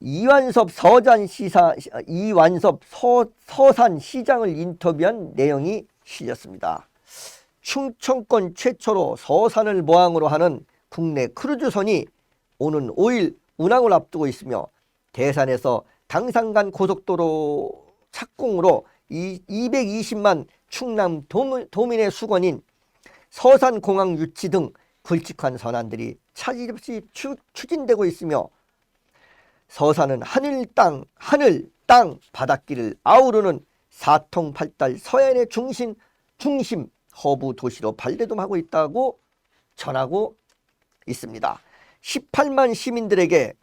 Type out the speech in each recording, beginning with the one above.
이완섭 서산시장을 인터뷰한 내용이 실렸습니다. 충청권 최초로 서산을 모항으로 하는 국내 크루즈선이 오는 5일 운항을 앞두고 있으며 대산에서 당산간 고속도로 착공으로 220만 충남 도민의 수건인 서산공항 유치 등 굵직한 선안들이 차질 없이 추진되고 있으며 서산은 하늘, 땅, 바닷길을 아우르는 사통팔달 서해안의 중심 허브 도시로 발돋움하고 있다고 전하고 있습니다. 18만 시민들에게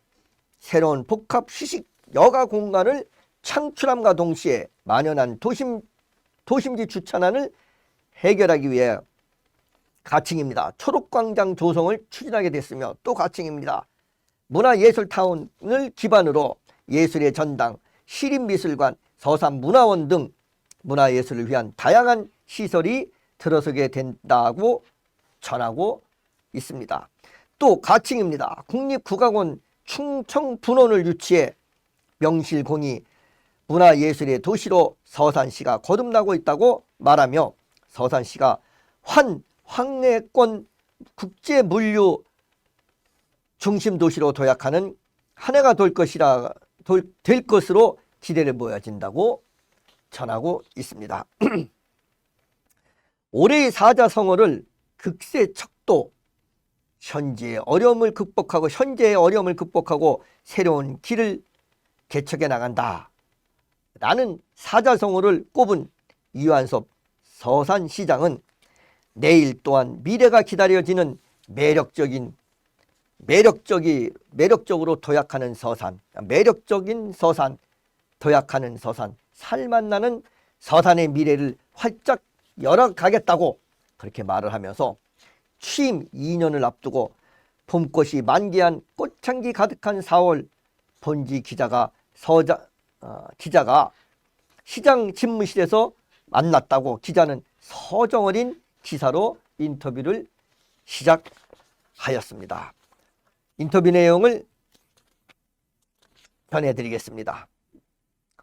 새로운 복합 휴식 여가 공간을 창출함과 동시에 만연한 도심지 주차난을 해결하기 위해 가칭입니다. 초록광장 조성을 추진하게 됐으며 또 가칭입니다. 문화예술타운을 기반으로 예술의 전당, 시립미술관, 서산문화원 등 문화예술을 위한 다양한 시설이 들어서게 된다고 전하고 있습니다. 또 가칭입니다. 국립국악원 충청분원을 유치해 명실공히 문화예술의 도시로 서산시가 거듭나고 있다고 말하며 서산시가 황해권 국제물류 중심도시로 도약하는 한 해가 될 것으로 기대를 보여진다고 전하고 있습니다. 올해의 사자성어를 극세척도 현재의 어려움을 극복하고 새로운 길을 개척해 나간다 라는 사자성어를 꼽은 이완섭 서산시장은 내일 또한 미래가 기다려지는 매력적으로 도약하는 서산, 도약하는 서산, 살맛나는 서산의 미래를 활짝 열어가겠다고 그렇게 말을 하면서 취임 2년을 앞두고 봄꽃이 만개한 꽃향기 가득한 4월 본지 기자가 시장 집무실에서 만났다고 기자는 서정어린 기사로 인터뷰를 시작하였습니다. 인터뷰 내용을 전해드리겠습니다.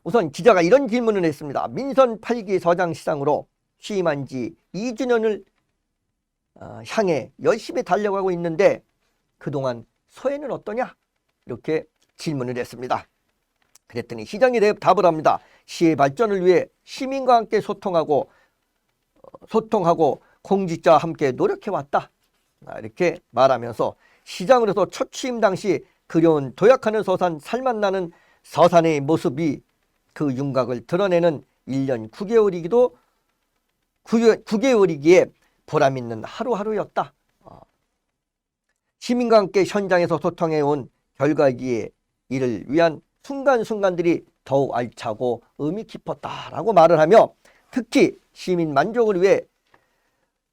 우선 기자가 이런 질문을 했습니다. 민선 8기 서장시장으로 취임한 지 2주년을 향해 열심히 달려가고 있는데 그동안 소회는 어떠냐? 이렇게 질문을 했습니다. 그랬더니 시장이 답을 합니다. 시의 발전을 위해 시민과 함께 소통하고 공직자와 함께 노력해왔다. 이렇게 말하면서 시장으로서 첫 취임 당시 그려온 도약하는 서산, 살맛나는 서산의 모습이 그 윤곽을 드러내는 1년 9개월이기에 보람있는 하루하루였다. 시민과 함께 현장에서 소통해온 결과기에 이를 위한 순간순간들이 더욱 알차고 의미 깊었다라고 말을 하며 특히 시민 만족을 위해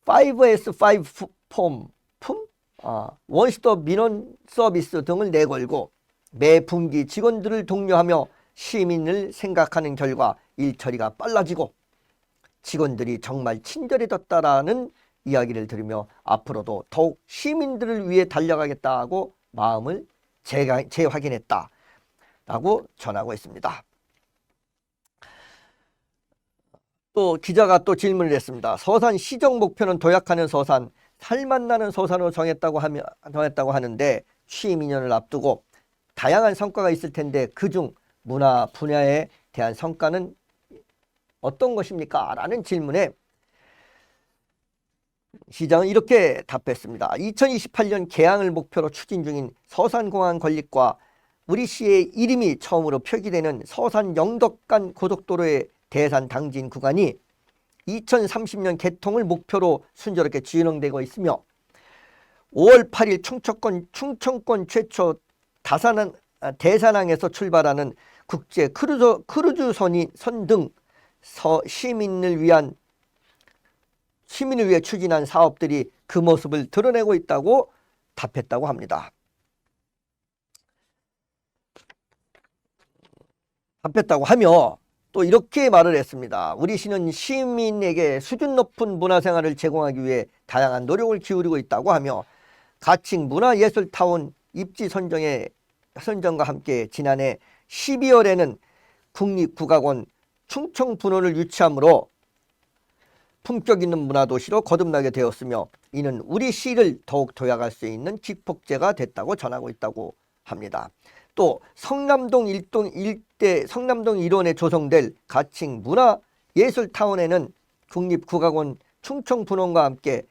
5S5 원스톱 민원 서비스 등을 내걸고 매 분기 직원들을 독려하며 시민을 생각하는 결과 일처리가 빨라지고 직원들이 정말 친절해졌다라는 이야기를 들으며 앞으로도 더욱 시민들을 위해 달려가겠다고 마음을 재확인했다라고 전하고 있습니다. 또 기자가 또 질문을 했습니다. 서산 시정 목표는 도약하는 서산, 살맛나는 서산으로 정했다고 하는데 취임 2년을 앞두고 다양한 성과가 있을 텐데 그중 문화 분야에 대한 성과는 어떤 것입니까? 라는 질문에 시장은 이렇게 답했습니다. 2028년 개항을 목표로 추진 중인 서산공항 건립과 우리 시의 이름이 처음으로 표기되는 서산 영덕간 고속도로의 대산 당진 구간이 2030년 개통을 목표로 순조롭게 진행되고 있으며 5월 8일 충청권 최초 대산항에서 출발하는 국제 크루즈선 등 시민을 위해 추진한 사업들이 그 모습을 드러내고 있다고 답했다고 합니다. 답했다고 하며 또 이렇게 말을 했습니다. 우리 시는 시민에게 수준 높은 문화생활을 제공하기 위해 다양한 노력을 기울이고 있다고 하며 가칭 문화예술타운 입지 선정에 선정과 함께 지난해 12월에는 국립국악원 충청분원을 유치함으로 품격 있는 문화도시로 거듭나게 되었으며 이는 우리 시를 더욱 도약할 수 있는 기폭제가 됐다고 전하고 있다고 합니다. 또 성남동 일대 성남동 일원에 조성될 가칭 문화예술타운에는 국립국악원 충청분원과 함께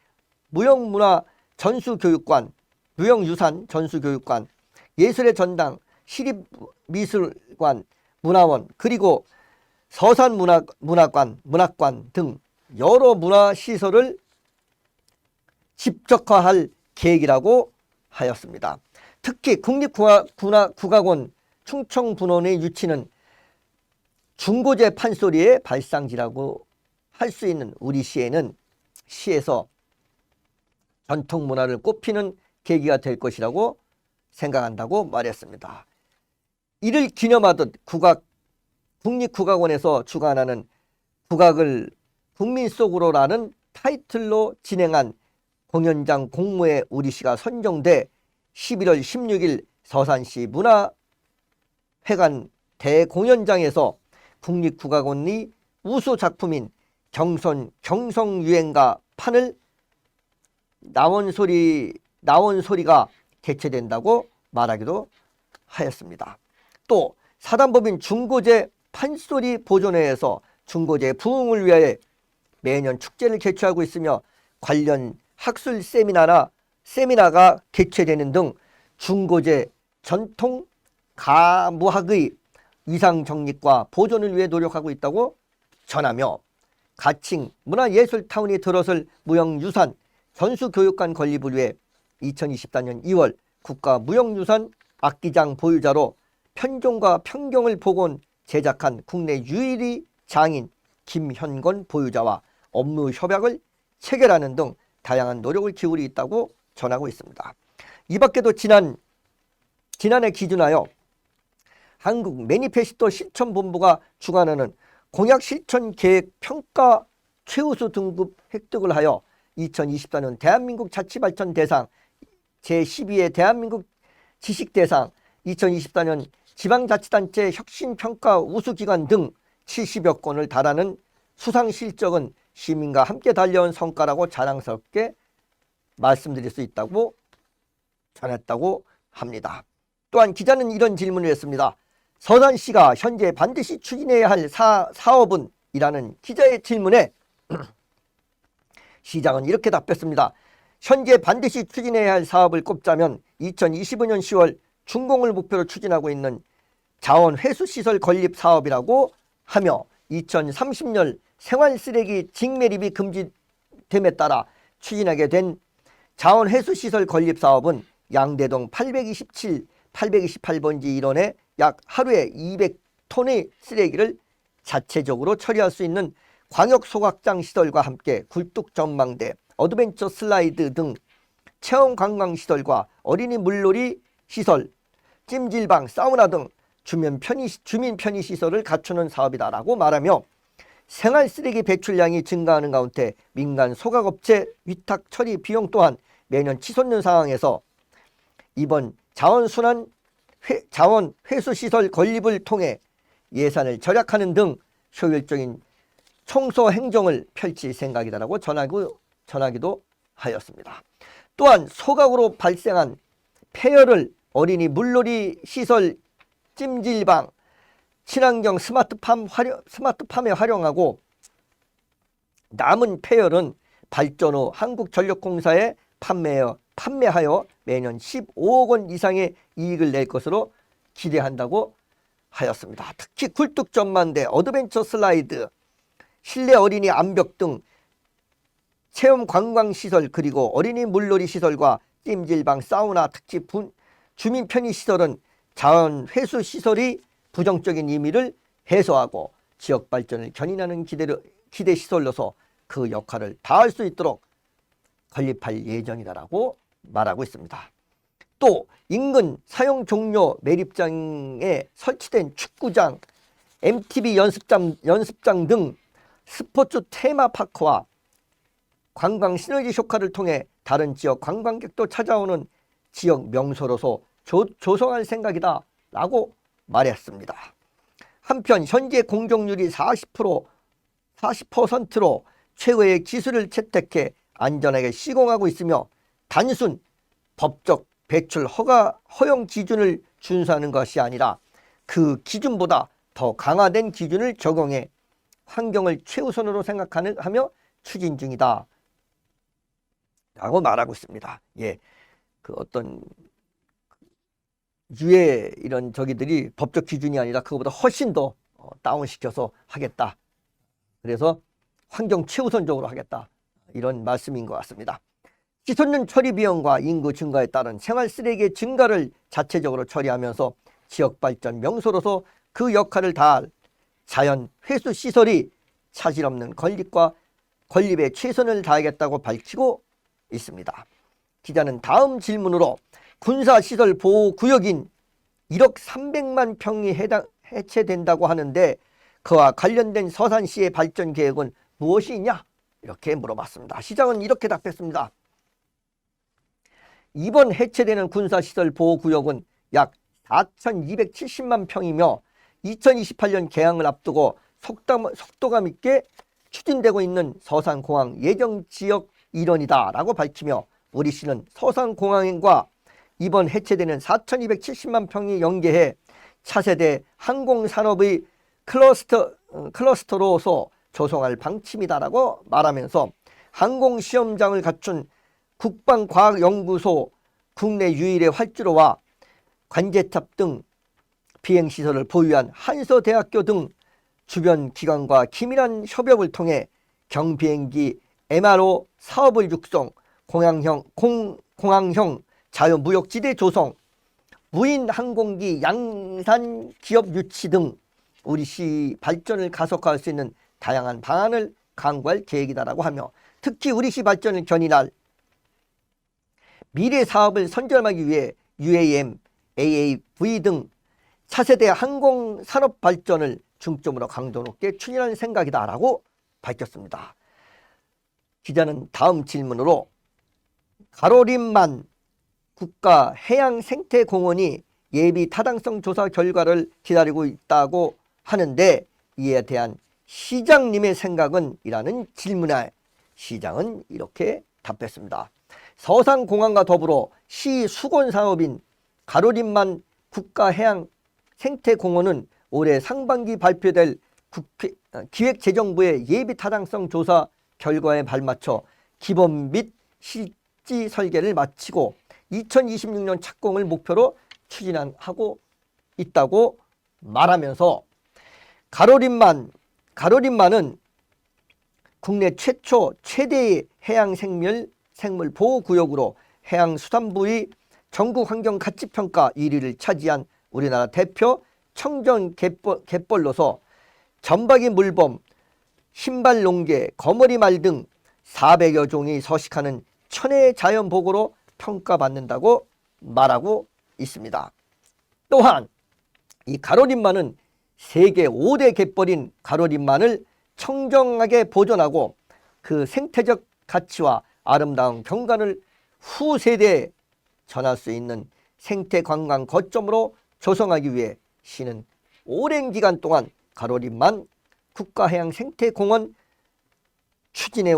무형문화 전수교육관, 무형유산 전수교육관, 예술의 전당, 시립미술관, 문화원, 그리고 서산문학관 등 여러 문화시설을 집적화할 계획이라고 하였습니다. 특히 국립국악원 충청분원의 유치는 중고제 판소리의 발상지라고 할 수 있는 우리 시에는 시에서 전통문화를 꽃피는 계기가 될 것이라고 생각한다고 말했습니다. 이를 기념하듯 국립국악원에서 주관하는 국악을 국민 속으로라는 타이틀로 진행한 공연장 공모에 우리 시가 선정돼 11월 16일 서산시 문화회관 대공연장에서 국립국악원의 우수 작품인 경성유행가 판을 나온 소리가 개최된다고 말하기도 하였습니다. 또 사단법인 중고제 판소리 보존회에서 중고제 부흥을 위해 매년 축제를 개최하고 있으며 관련 학술 세미나가 개최되는 등 중고제 전통 가무학의 위상 정립과 보존을 위해 노력하고 있다고 전하며 가칭 문화예술타운이 들어설 무형유산 전수교육관 건립을 위해 2024년 2월 국가무형유산 악기장 보유자로 편종과 평경을 복원 제작한 국내 유일의 장인 김현건 보유자와 업무 협약을 체결하는 등 다양한 노력을 기울이고 있다고 전하고 있습니다. 이 밖에도 지난해 기준하여 한국 매니페스토 실천본부가 주관하는 공약 실천 계획 평가 최우수 등급 획득을 하여 2024년 대한민국 자치발전 대상, 제12회 대한민국 지식대상, 2024년 지방자치단체 혁신평가 우수기관 등 70여 건을 달하는 수상 실적은 시민과 함께 달려온 성과라고 자랑스럽게 말씀드릴 수 있다고 전했다고 합니다. 또한 기자는 이런 질문을 했습니다. 서산시가 현재 반드시 추진해야 할 사업은? 이라는 기자의 질문에 시장은 이렇게 답했습니다. 현재 반드시 추진해야 할 사업을 꼽자면 2025년 10월 준공을 목표로 추진하고 있는 자원회수시설 건립 사업이라고 하며 2030년 생활쓰레기 직매립이 금지됨에 따라 추진하게 된 자원회수시설 건립 사업은 양대동 827, 828번지 일원에 약 하루에 200톤의 쓰레기를 자체적으로 처리할 수 있는 광역소각장 시설과 함께 굴뚝전망대, 어드벤처 슬라이드 등 체험관광시설과 어린이 물놀이 시설, 찜질방, 사우나 등 주민 편의시설을 갖추는 사업이다라고 말하며 생활쓰레기 배출량이 증가하는 가운데 민간 소각업체 위탁 처리 비용 또한 매년 치솟는 상황에서 이번 자원회수시설 건립을 통해 예산을 절약하는 등 효율적인 청소 행정을 펼칠 생각이다라고 전하기도 하였습니다. 또한 소각으로 발생한 폐열을 어린이 물놀이 시설, 찜질방, 친환경 스마트팜에 활용하고 남은 폐열은 발전 후 한국전력공사에 판매하여 매년 15억 원 이상의 이익을 낼 것으로 기대한다고 하였습니다. 특히 굴뚝전망대, 어드벤처 슬라이드, 실내 어린이 암벽 등 체험 관광시설 그리고 어린이 물놀이 시설과 찜질방, 사우나, 특집 주민 편의시설은 자원 회수 시설이 부정적인 의미를 해소하고 지역 발전을 견인하는 기대 시설로서 그 역할을 다할 수 있도록 건립할 예정이다라고 말하고 있습니다. 또 인근 사용 종료 매립장에 설치된 축구장, MTB 연습장 등 스포츠 테마파크와 관광 시너지 효과를 통해 다른 지역 관광객도 찾아오는 지역 명소로서 조성할 생각이다 라고 말했습니다. 한편 현재 공정률이 40%로 최고의 기술을 채택해 안전하게 시공하고 있으며 단순 법적 배출 허용 기준을 준수하는 것이 아니라 그 기준보다 더 강화된 기준을 적용해 환경을 최우선으로 생각하며 추진 중이다 라고 말하고 있습니다. 예, 그 어떤 유해 이런 저기들이 법적 기준이 아니라 그거보다 훨씬 더 다운시켜서 하겠다. 그래서 환경 최우선적으로 하겠다. 이런 말씀인 것 같습니다. 치솟는 처리 비용과 인구 증가에 따른 생활 쓰레기의 증가를 자체적으로 처리하면서 지역 발전 명소로서 그 역할을 다할 자연 회수 시설이 차질 없는 건립에 최선을 다하겠다고 밝히고 있습니다. 기자는 다음 질문으로 군사시설 보호구역인 1억 300만 평이 해체된다고 하는데 그와 관련된 서산시의 발전 계획은 무엇이 있냐? 이렇게 물어봤습니다. 시장은 이렇게 답했습니다. 이번 해체되는 군사시설 보호구역은 약 4,270만 평이며 2028년 개항을 앞두고 속도감 있게 추진되고 있는 서산공항 예정지역 일원이다 라고 밝히며 우리 시는 서산공항과 이번 해체되는 4,270만 평이 연계해 차세대 항공산업의 클러스터로서 조성할 방침이다라고 말하면서 항공시험장을 갖춘 국방과학연구소 국내 유일의 활주로와 관제탑 등 비행시설을 보유한 한서대학교 등 주변 기관과 긴밀한 협업을 통해 경비행기 MRO 사업을 육성, 공항형 자유무역지대 조성, 무인 항공기 양산 기업 유치 등 우리 시 발전을 가속화할 수 있는 다양한 방안을 강구할 계획이다라고 하며 특히 우리 시 발전을 견인할 미래 사업을 선점하기 위해 UAM, AAV 등 차세대 항공산업 발전을 중점으로 강도 높게 추진할 생각이다라고 밝혔습니다. 기자는 다음 질문으로 가로림만 국가해양생태공원이 예비 타당성 조사 결과를 기다리고 있다고 하는데 이에 대한 시장님의 생각은? 이라는 질문에 시장은 이렇게 답했습니다. 서산공항과 더불어 시 수건사업인 가로림만 국가해양생태공원은 올해 상반기 발표될 기획재정부의 예비 타당성 조사 결과에 발맞춰 기본 및 실지 설계를 마치고 2026년 착공을 목표로 추진하고 있다고 말하면서 가로림만은 국내 최대의 해양생물 보호구역으로 해양수산부의 전국환경가치평가 1위를 차지한 우리나라 대표 청정갯벌로서 점박이 물범, 신발농개, 거머리말 등 400여 종이 서식하는 천혜의 자연보고로 평가받는다고 말하고 있습니다. 또한 이 가로림만은 세계 5대 갯벌인 가로림만을 청정하게 보존하고 그 생태적 가치와 아름다운 경관을 후세대에 전할 수 있는 생태관광 거점으로 조성하기 위해 시는 오랜 기간 동안 가로림만 국가해양생태공원 추진에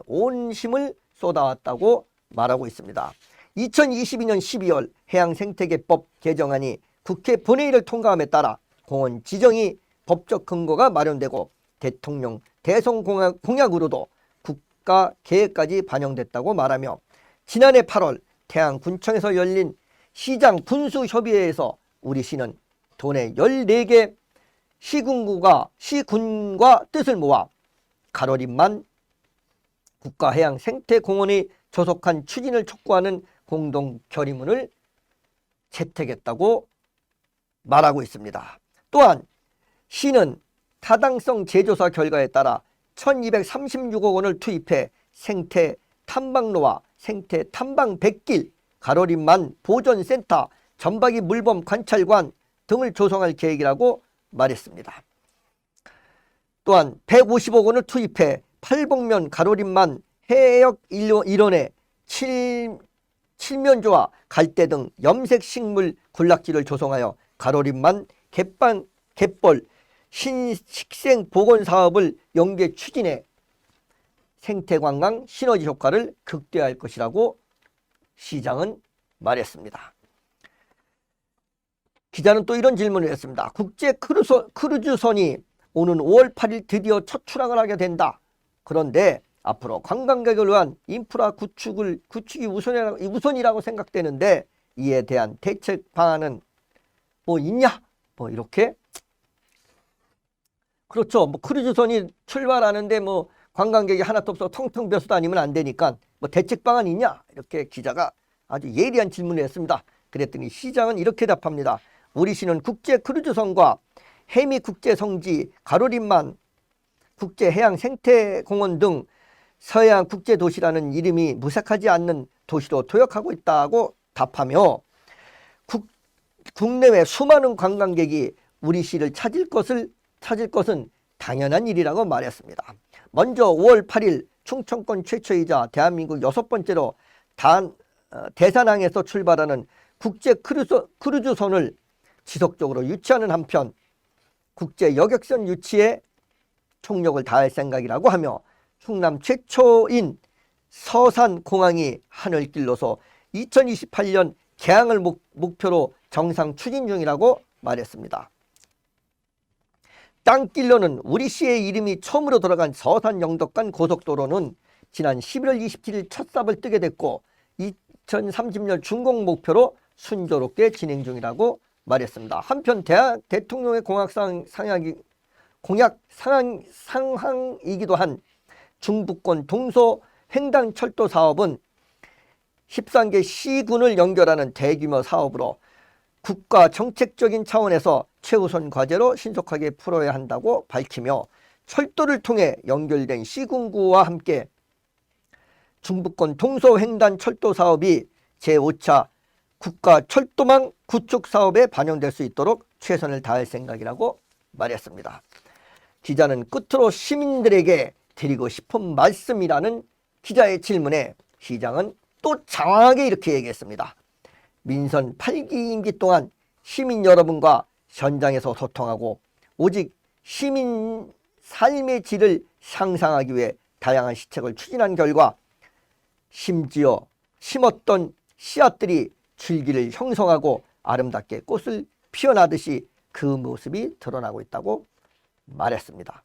온 힘을 쏟아왔다고 말하고 있습니다. 2022년 12월 해양생태계법 개정안이 국회 본회의를 통과함에 따라 공원 지정이 법적 근거가 마련되고 대통령 대선 공약으로도 국가 계획까지 반영됐다고 말하며 지난해 8월 태안군청에서 열린 시장 군수협의회에서 우리 시는 도내 14개 시군과 뜻을 모아 가로림만 국가해양생태공원의 조속한 추진을 촉구하는 공동 결의문을 채택했다고 말하고 있습니다. 또한 시는 타당성 재조사 결과에 따라 1236억 원을 투입해 생태 탐방로와 생태 탐방 백길, 가로림만 보존센터, 점박이 물범 관찰관 등을 조성할 계획이라고 말했습니다. 또한 150억 원을 투입해 팔복면 가로림만 해역 일원에 칠면조와 갈대 등 염색 식물 군락지를 조성하여 가로림만 갯벌 신식생 복원 사업을 연계 추진해 생태관광 시너지 효과를 극대화할 것이라고 시장은 말했습니다. 기자는 또 이런 질문을 했습니다. 국제 크루즈선이 오는 5월 8일 드디어 첫 출항을 하게 된다. 그런데 앞으로 관광객을 위한 인프라 구축이 우선이라고 생각되는데 이에 대한 대책 방안은 뭐 있냐? 뭐 이렇게. 그렇죠. 뭐 크루즈선이 출발하는데 뭐 관광객이 하나도 없어 텅텅 비어서 다니면 안 되니까 뭐 대책 방안 있냐? 이렇게 기자가 아주 예리한 질문을 했습니다. 그랬더니 시장은 이렇게 답합니다. 우리 시는 국제 크루즈선과 해미 국제 성지, 가로림만 국제 해양 생태공원 등 서해안 국제 도시라는 이름이 무색하지 않는 도시로 도약하고 있다고 답하며 국내외 수많은 관광객이 우리 시를 찾을 것은 당연한 일이라고 말했습니다. 먼저 5월 8일 충청권 최초이자 대한민국 6번째로 대산항에서 출발하는 국제 크루즈선을 지속적으로 유치하는 한편 국제 여객선 유치에 총력을 다할 생각이라고 하며 충남 최초인 서산공항이 하늘길로서 2028년 개항을 목표로 정상 추진 중이라고 말했습니다. 땅길로는 우리시의 이름이 처음으로 들어간 서산 영덕간 고속도로는 지난 11월 27일 첫 삽을 뜨게 됐고 2030년 준공 목표로 순조롭게 진행 중이라고 말했습니다. 한편 대통령의 공약 상항이기도 한 중부권 동서 횡단철도 사업은 13개 시군을 연결하는 대규모 사업으로 국가 정책적인 차원에서 최우선 과제로 신속하게 풀어야 한다고 밝히며 철도를 통해 연결된 시군구와 함께 중부권 동서 횡단 철도 사업이 제5차 국가 철도망 구축 사업에 반영될 수 있도록 최선을 다할 생각이라고 말했습니다. 기자는 끝으로 시민들에게 드리고 싶은 말씀이라는 기자의 질문에 시장은 또 장황하게 이렇게 얘기했습니다. 민선 8기 임기 동안 시민 여러분과 현장에서 소통하고 오직 시민 삶의 질을 향상하기 위해 다양한 시책을 추진한 결과 심지어 심었던 씨앗들이 줄기를 형성하고 아름답게 꽃을 피워나듯이 그 모습이 드러나고 있다고 말했습니다.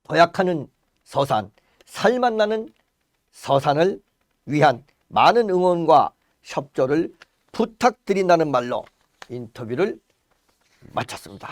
도약하는 서산, 살맛 나는 서산을 위한 많은 응원과 협조를 부탁드린다는 말로 인터뷰를 마쳤습니다.